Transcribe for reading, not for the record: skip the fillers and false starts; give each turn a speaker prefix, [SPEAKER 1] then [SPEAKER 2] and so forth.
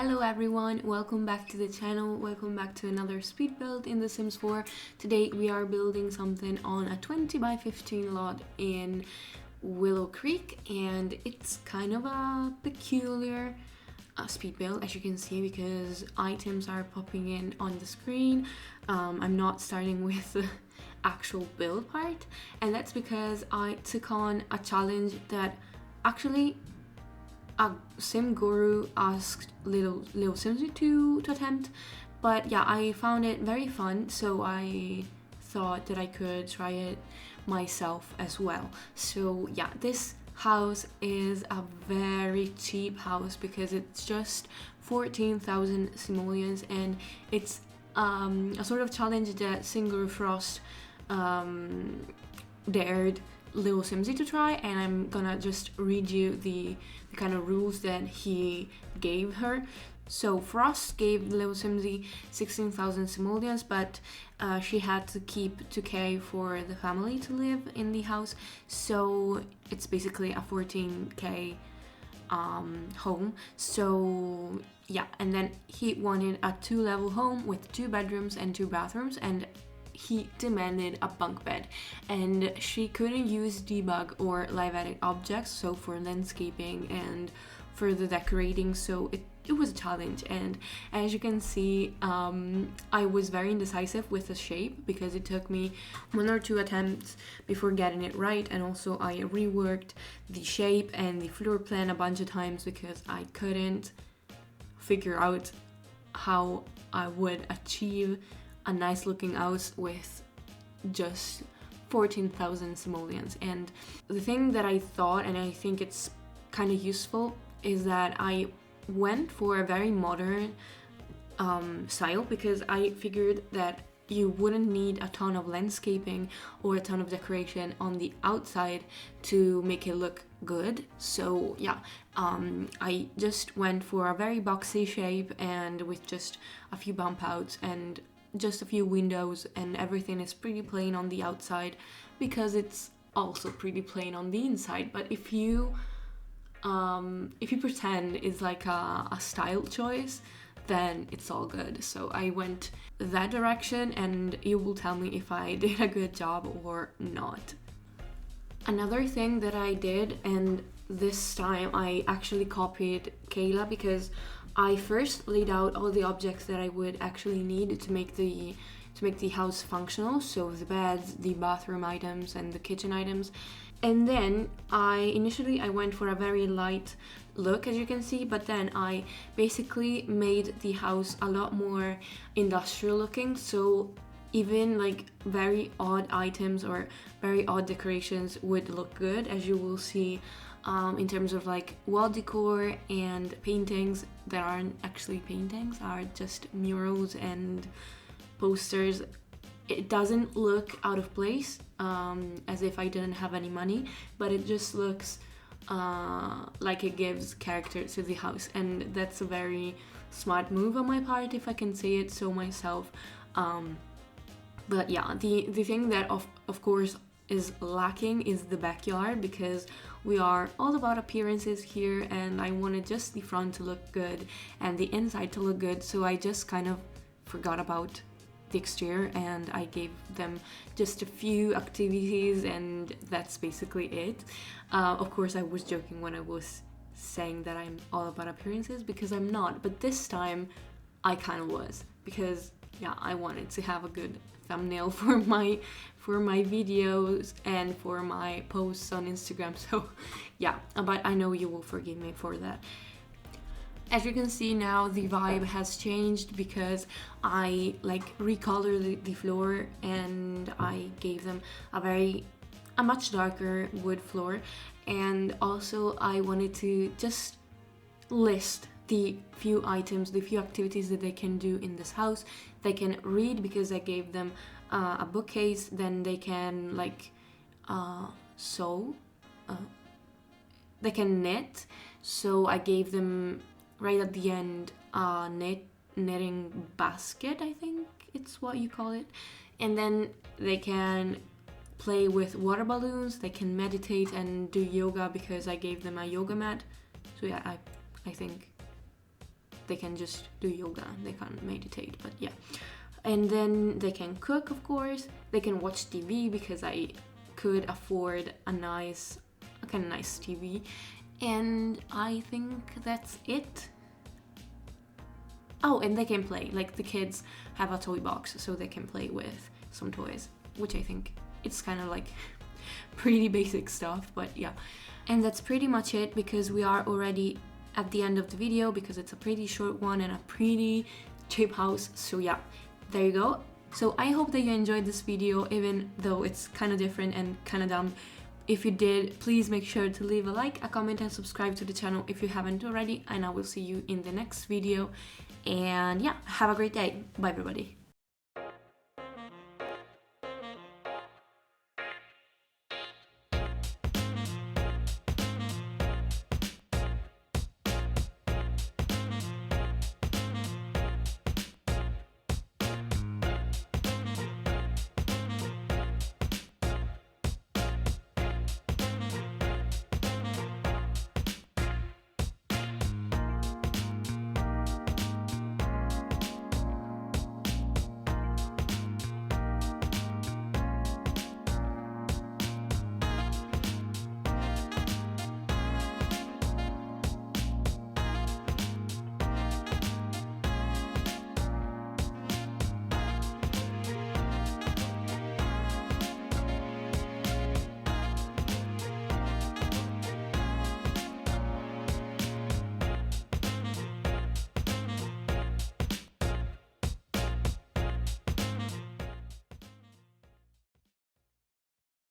[SPEAKER 1] Hello everyone, welcome back to the channel, welcome back to another speed build in The Sims 4. Today we are building something on a 20 by 15 lot in Willow Creek, and it's kind of a peculiar speed build, as you can see, because items are popping in on the screen. I'm not starting with the actual build part, and that's because I took on a challenge that actually SimGuru asked Lilsimsie to attempt, but yeah, I found it very fun, so I thought that I could try it myself as well. So yeah, this house is a very cheap house because it's just 14,000 simoleons, and it's a sort of challenge that SimGuru Frost dared Lilsimsie to try, and I'm gonna just read you the kind of rules that he gave her. So Frost gave Lilsimsie 16,000 simoleons, but she had to keep 2k for the family to live in the house, so it's basically a 14k home. So yeah, and then he wanted a 2-level home with 2 bedrooms and 2 bathrooms, and he demanded a bunk bed, and she couldn't use debug or live edit objects, so for landscaping and for the decorating, so it was a challenge. And as you can see, I was very indecisive with the shape because it took me 1 or 2 attempts before getting it right, and also I reworked the shape and the floor plan a bunch of times because I couldn't figure out how I would achieve a nice looking house with just 14,000 simoleons. And the thing that I thought, and I think it's kind of useful, is that I went for a very modern style, because I figured that you wouldn't need a ton of landscaping or a ton of decoration on the outside to make it look good. So yeah, I just went for a very boxy shape and with just a few bump outs and just a few windows, and everything is pretty plain on the outside because it's also pretty plain on the inside. But if you pretend it's like a style choice, then it's all good. So I went that direction, and you will tell me if I did a good job or not. Another thing that I did, and this time I actually copied Kayla, because I first laid out all the objects that I would actually need to make the house functional, so the beds, the bathroom items, and the kitchen items. And then I went for a very light look, as you can see, but then I basically made the house a lot more industrial looking, so even like very odd items or very odd decorations would look good, as you will see in terms of like wall decor and paintings that aren't actually paintings, are just murals and posters. It doesn't look out of place, as if I didn't have any money, but it just looks like it gives character to the house, and that's a very smart move on my part, if I can say it so myself. But yeah, the thing that of course is lacking is the backyard, because we are all about appearances here, and I wanted just the front to look good and the inside to look good, so I just kind of forgot about the exterior and I gave them just a few activities, and that's basically it. Of course, I was joking when I was saying that I'm all about appearances, because I'm not, but this time I kind of was, because yeah, I wanted to have a good thumbnail for my videos and for my posts on Instagram. So yeah, but I know you will forgive me for that. As you can see now, the vibe has changed because I like recolored the floor, and I gave them a much darker wood floor, and also I wanted to just list the few items, the few activities that they can do in this house. They can read, because I gave them a bookcase, then they can like sew, they can knit, so I gave them right at the end a knitting basket, I think it's what you call it, and then they can play with water balloons, they can meditate and do yoga, because I gave them a yoga mat. So yeah, I think they can just do yoga, they can't meditate, but yeah. And then they can cook, of course. They can watch TV, because I could afford a nice TV. And I think that's it. Oh, and they can play. Like, the kids have a toy box, so they can play with some toys, which I think it's kind of like pretty basic stuff, but yeah. And that's pretty much it, because we are already at the end of the video, because it's a pretty short one and a pretty cheap house. So yeah, there you go. So I hope that you enjoyed this video, even though it's kind of different and kind of dumb. If you did, please make sure to leave a like, a comment, and subscribe to the channel if you haven't already, and I will see you in the next video. And yeah, have a great day. Bye everybody.